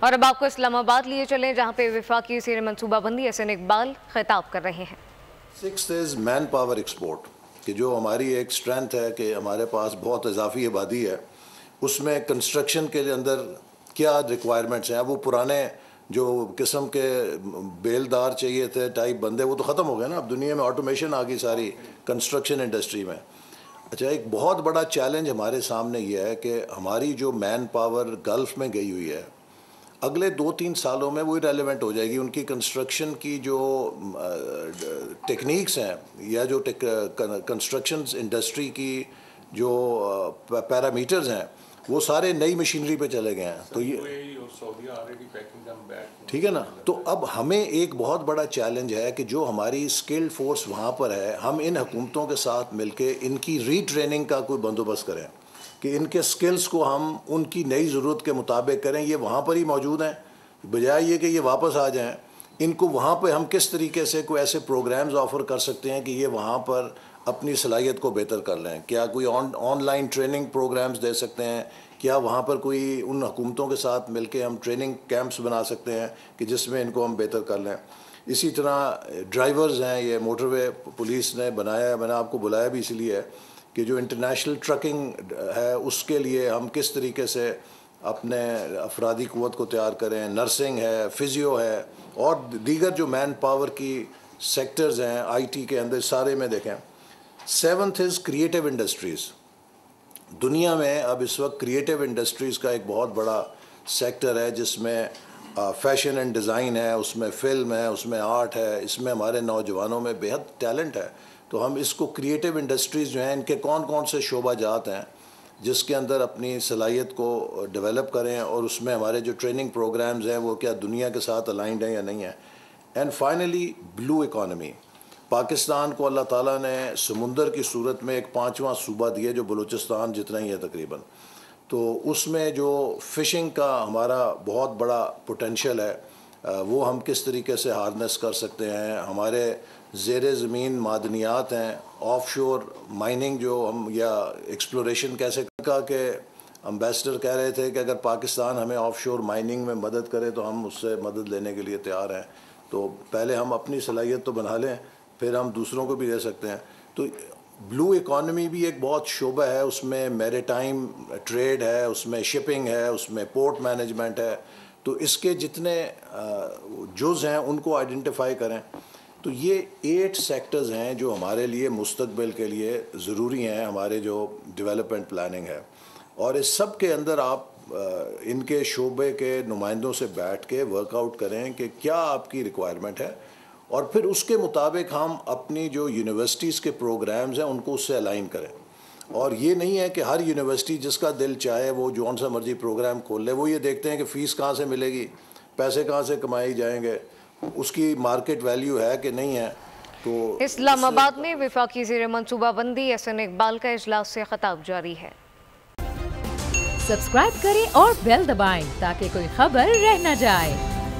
اور اب آپ کو اسلام آباد لیے چلیں جہاں پہ وفاقی وزیر منصوبہ بندی احسن اقبال خطاب کر رہے ہیں۔ Six is manpower export, کہ جو ہماری ایک اسٹرینتھ ہے کہ ہمارے پاس بہت اضافی آبادی ہے، اس میں کنسٹرکشن کے اندر کیا ریکوائرمنٹس ہیں۔ اب وہ پرانے جو قسم کے بیلدار چاہیے تھے ٹائپ بندے، وہ تو ختم ہو گئے نا۔ اب دنیا میں آٹومیشن آ گئی ساری کنسٹرکشن انڈسٹری میں۔ اچھا، ایک بہت بڑا چیلنج ہمارے سامنے یہ ہے کہ ہماری جو مین پاور گلف میں گئی ہوئی ہے، اگلے 2-3 سالوں میں وہی ریلیونٹ ہو جائے گی۔ ان کی کنسٹرکشن کی جو ٹیکنیکس ہیں یا جو کنسٹرکشن انڈسٹری کی جو پیرامیٹرز ہیں، وہ سارے نئی مشینری پہ چلے گئے ہیں۔ تو یہ ٹھیک ہے نا۔ تو اب ہمیں ایک بہت بڑا چیلنج ہے کہ جو ہماری اسکلڈ فورس وہاں پر ہے، ہم ان حکومتوں کے ساتھ مل کے ان کی ری ٹریننگ کا کوئی بندوبست کریں کہ ان کے سکلز کو ہم ان کی نئی ضرورت کے مطابق کریں۔ یہ وہاں پر ہی موجود ہیں، بجائے یہ کہ یہ واپس آ جائیں، ان کو وہاں پہ ہم کس طریقے سے کوئی ایسے پروگرامز آفر کر سکتے ہیں کہ یہ وہاں پر اپنی صلاحیت کو بہتر کر لیں۔ کیا کوئی آن لائن ٹریننگ پروگرامز دے سکتے ہیں؟ کیا وہاں پر کوئی ان حکومتوں کے ساتھ مل کے ہم ٹریننگ کیمپس بنا سکتے ہیں کہ جس میں ان کو ہم بہتر کر لیں؟ اسی طرح ڈرائیورز ہیں، یہ موٹر وے پولیس نے بنایا ہے، میں نے آپ کو بلایا بھی اس لیے ہے کہ جو انٹرنیشنل ٹرکنگ ہے اس کے لیے ہم کس طریقے سے اپنے افرادی قوت کو تیار کریں۔ نرسنگ ہے، فزیو ہے، اور دیگر جو مین پاور کی سیکٹرز ہیں آئی ٹی کے اندر، سارے میں دیکھیں۔ 7th از کریٹیو انڈسٹریز۔ دنیا میں اب اس وقت کریٹیو انڈسٹریز کا ایک بہت بڑا سیکٹر ہے جس میں فیشن اینڈ ڈیزائن ہے، اس میں فلم ہے، اس میں آرٹ ہے، اس میں ہمارے نوجوانوں میں بہت ٹیلنٹ ہے۔ تو ہم اس کو کریٹیو انڈسٹریز جو ہیں، ان کے کون کون سے شعبہ جات ہیں جس کے اندر اپنی صلاحیت کو ڈیولپ کریں، اور اس میں ہمارے جو ٹریننگ پروگرامز ہیں وہ کیا دنیا کے ساتھ الائنڈ ہیں یا نہیں ہیں۔ And finally blue economy. Pakistan کو اللہ تعالیٰ نے سمندر کی صورت میں ایک 5واں صوبہ دیا جو بلوچستان جتنا ہی ہے تقریباً۔ تو اس میں جو فشنگ کا ہمارا بہت بڑا پوٹینشیل ہے، وہ ہم کس طریقے سے ہارنس کر سکتے ہیں۔ ہمارے زیر زمین معدنیات ہیں، آف شور مائننگ جو ہم، یا ایکسپلوریشن کیسے کا کہ امبیسڈر کہہ رہے تھے کہ اگر پاکستان ہمیں آف شور مائننگ میں مدد کرے تو ہم اس سے مدد لینے کے لیے تیار ہیں۔ تو پہلے ہم اپنی صلاحیت تو بنا لیں، پھر ہم دوسروں کو بھی دے سکتے ہیں۔ تو بلو اکانومی بھی ایک بہت شعبہ ہے، اس میں میری ٹائم ٹریڈ ہے، اس میں شپنگ ہے، اس میں پورٹ مینجمنٹ ہے۔ تو اس کے جتنے جز ہیں ان کو آئیڈینٹیفائی کریں۔ تو یہ 8 سیکٹرز ہیں جو ہمارے لیے مستقبل کے لیے ضروری ہیں، ہمارے جو ڈیولپمنٹ پلاننگ ہے۔ اور اس سب کے اندر آپ ان کے شعبے کے نمائندوں سے بیٹھ کے ورک آؤٹ کریں کہ کیا آپ کی ریکوائرمنٹ ہے، اور پھر اس کے مطابق ہم اپنی جو یونیورسٹیز کے پروگرامز ہیں ان کو اس سے الائن کریں۔ اور یہ نہیں ہے کہ ہر یونیورسٹی جس کا دل چاہے وہ جون سا مرضی پروگرام کھول لے۔ وہ یہ دیکھتے ہیں کہ فیس کہاں سے ملے گی، پیسے کہاں سے کمائے جائیں گے، اس کی مارکیٹ ویلیو ہے کہ نہیں ہے۔ تو اسلام آباد میں وفاقی وزیر منصوبہ بندی احسن اقبال کا اجلاس سے خطاب جاری ہے۔ سبسکرائب کریں اور بیل دبائیں تاکہ کوئی خبر رہ نہ جائے۔